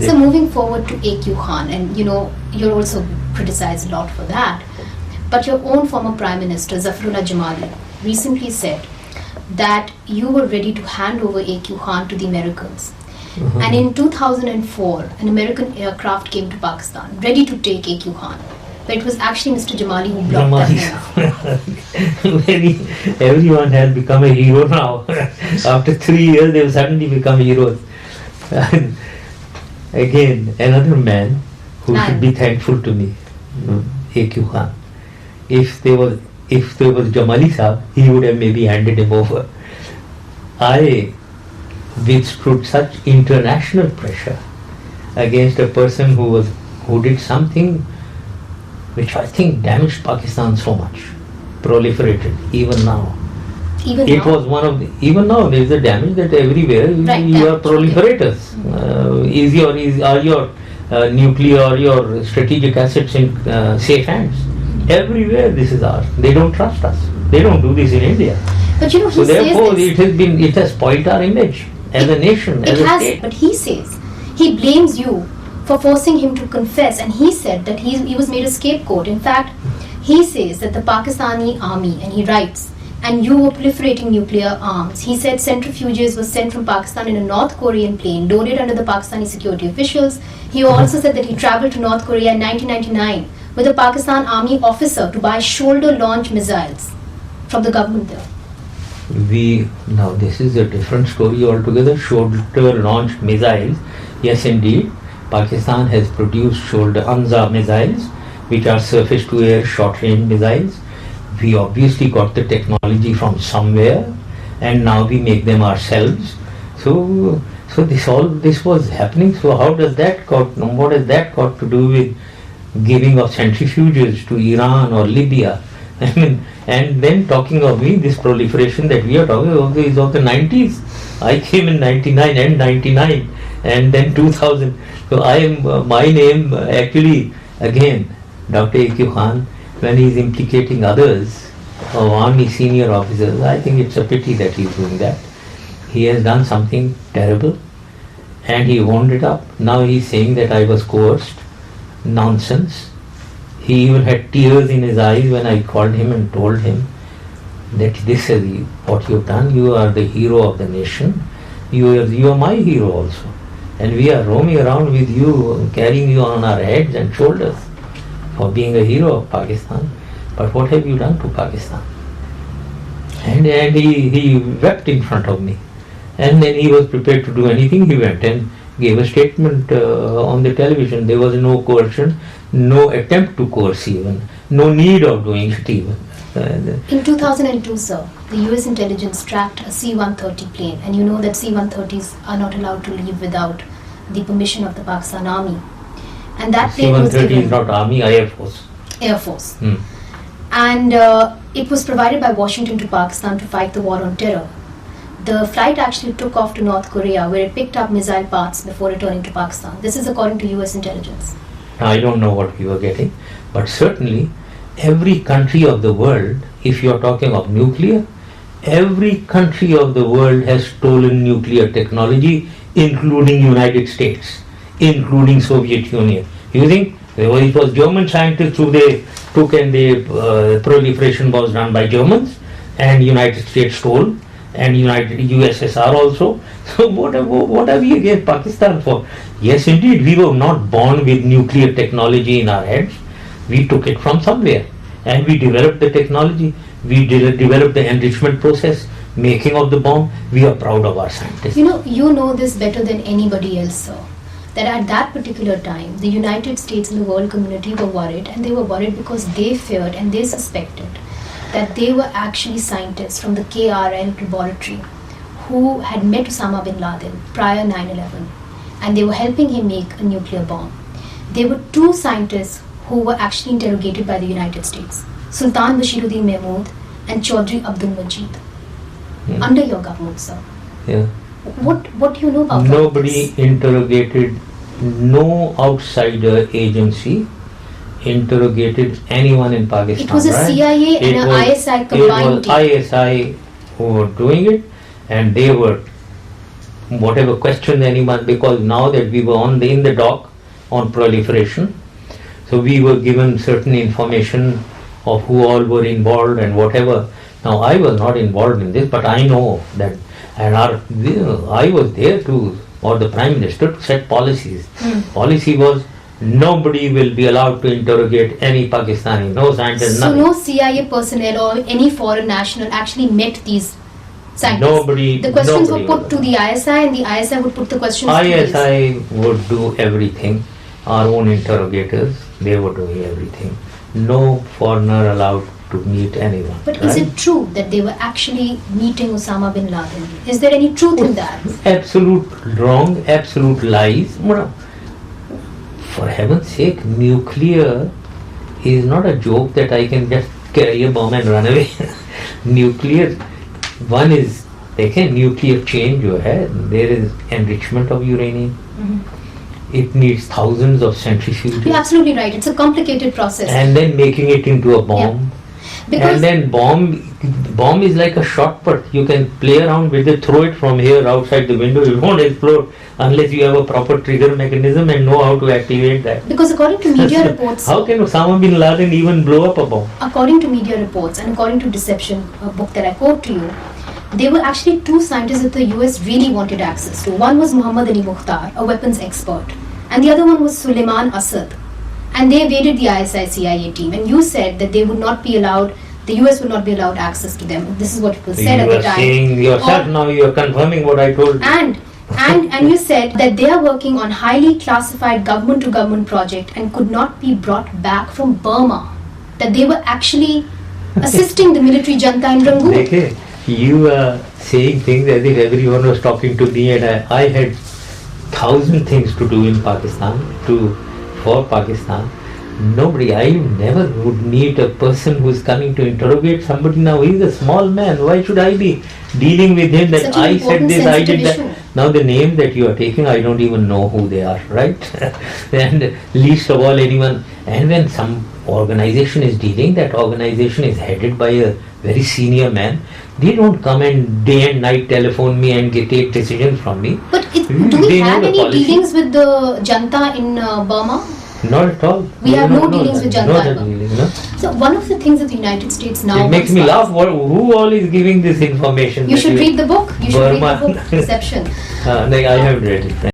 So moving forward to A.Q. Khan, and you're also criticized a lot for that, but your own former Prime Minister, Zafarullah Jamali, recently said that you were ready to hand over A.Q. Khan to the Americans. And in 2004, an American aircraft came to Pakistan, ready to take A.Q. Khan. But it was actually Mr. Jamali who blocked that move. Everyone has become a hero now. After 3 years, they have suddenly become heroes. Again, another man who should be thankful to me, A.Q. Khan. If there was Jamali Saab, he would have maybe handed him over. I withstood such international pressure against a person who did something which I think damaged Pakistan so much, proliferated even now. Even now there is a damage that everywhere you are proliferators. Are your nuclear or your strategic assets in safe hands? Everywhere this is ours. They don't trust us. They don't do this in India. But so therefore it has spoiled our image as a nation, as a state. But he says, he blames you for forcing him to confess, and he said that he was made a scapegoat. In fact, he says that the Pakistani army, and he writes, and you were proliferating nuclear arms. He said centrifuges were sent from Pakistan in a North Korean plane, loaded under the Pakistani security officials. He also said that he travelled to North Korea in 1999 with a Pakistan army officer to buy shoulder-launched missiles from the government there. Now this is a different story altogether. Shoulder-launched missiles, yes indeed. Pakistan has produced Anza missiles, which are surface-to-air short-range missiles. We obviously got the technology from somewhere, and now we make them ourselves. So this was happening. So what has that got to do with giving of centrifuges to Iran or Libya? I mean, and then talking of this proliferation that we are talking of is of the 90s. I came in 99 and 99, and then 2000. So my name actually, again, Dr. A.Q. Khan, when he is implicating others, or army senior officers, I think it's a pity that he is doing that. He has done something terrible, and he owned it up. Now he is saying that I was coerced. Nonsense. He even had tears in his eyes when I called him and told him that this is what you have done. You are the hero of the nation. You are my hero also. And we are roaming around with you, carrying you on our heads and shoulders for being a hero of Pakistan. But what have you done to Pakistan? And he wept in front of me. And then he was prepared to do anything. He went and gave a statement on the television. There was no coercion, no attempt to coerce even, no need of doing it even. In 2002, sir, the US intelligence tracked a C-130 plane, and you know that C-130s are not allowed to leave without the permission of the Pakistan Army. And that plane was given... C-130 is not Army, Air Force. Air Force. And it was provided by Washington to Pakistan to fight the war on terror. The flight actually took off to North Korea, where it picked up missile parts before returning to Pakistan. This is according to US intelligence. I don't know what we were getting, but certainly every country of the world, if you are talking of nuclear, every country of the world has stolen nuclear technology, including United States, including Soviet Union. You think it was German scientists who they took, and the proliferation was done by Germans, and United States stole, and USSR also. So what are we against Pakistan for? Yes, indeed, we were not born with nuclear technology in our heads. We took it from somewhere, and we developed the technology. We developed the enrichment process, making of the bomb. We are proud of our scientists. You know this better than anybody else, sir, that at that particular time, the United States and the world community were worried, and they were worried because they feared and they suspected that they were actually scientists from the KRL laboratory who had met Osama bin Laden prior 9/11, and they were helping him make a nuclear bomb. There were two scientists who were actually interrogated by the United States, Sultan Bashiruddin Mahmud and Chaudhry Abdul Majid, under your government, sir. Yeah. What do you know about Nobody interrogated, no outsider agency interrogated anyone in Pakistan. It was a CIA and an ISI combined team. It was ISI who were doing it, and they were whatever question anyone, because now that we were in the dock on proliferation, so we were given certain information of who all were involved and whatever. Now I was not involved in this, but I know that, and I was there to, or the Prime Minister, to set policies. Policy was nobody will be allowed to interrogate any Pakistani, no scientist, So nothing. no CIA personnel or any foreign national actually met these scientists? Nobody. The questions nobody were put was to the ISI and the ISI would put the questions to these. ISI would do everything. Our own interrogators, they were doing everything. No foreigner allowed to meet anyone. But right? is it true that they were actually meeting Osama bin Laden? Is there any truth in that? Absolute wrong, absolute lies. For heaven's sake, nuclear is not a joke that I can just carry a bomb and run away. Nuclear, one is, nuclear chain जो है, there is enrichment of uranium. It needs thousands of centrifuges. You're absolutely right. It's a complicated process. And then making it into a bomb. Because And then bomb is like a shot put. You can play around with it, throw it from here outside the window. It won't explode unless you have a proper trigger mechanism and know how to activate that. Because according to media reports, How can Osama bin Laden even blow up a bomb? according to media reports and according to Deception, a book that I quote to you, there were actually two scientists that the US really wanted access to. One was Muhammad Ali Mukhtar, a weapons expert, and the other one was Suleiman Assad. And they evaded the ISI CIA team. And you said that they would not be allowed, the US would not be allowed access to them. This is what it was said at You the are time. saying yourself now, you are confirming what I told you. And you said that they are working on highly classified government to government project and could not be brought back from Burma. That they were actually assisting the military junta in Rangoon. Dekhe, you are saying things as if everyone was talking to me, and I had 1,000 things to do in Pakistan, for Pakistan. Nobody, I never would meet a person who is coming to interrogate somebody now. He is a small man. Why should I be dealing with him that Such an I said important, this, I did sensitive that? issue. Now the name that you are taking, I don't even know who they are, right? And least of all anyone. And when some organization is dealing, that organization is headed by a very senior man. They don't come and day and night telephone me and take decisions from me. But do we They know have the any policy. dealings with the junta in Burma? Not at all. We have no dealings with junta No at such all. dealings, no. So one of the things that the United States now It makes wants me to laugh. ask- Who all is giving this information? You that should read the book. You should read the Burma. book, Deception. I haven't read it.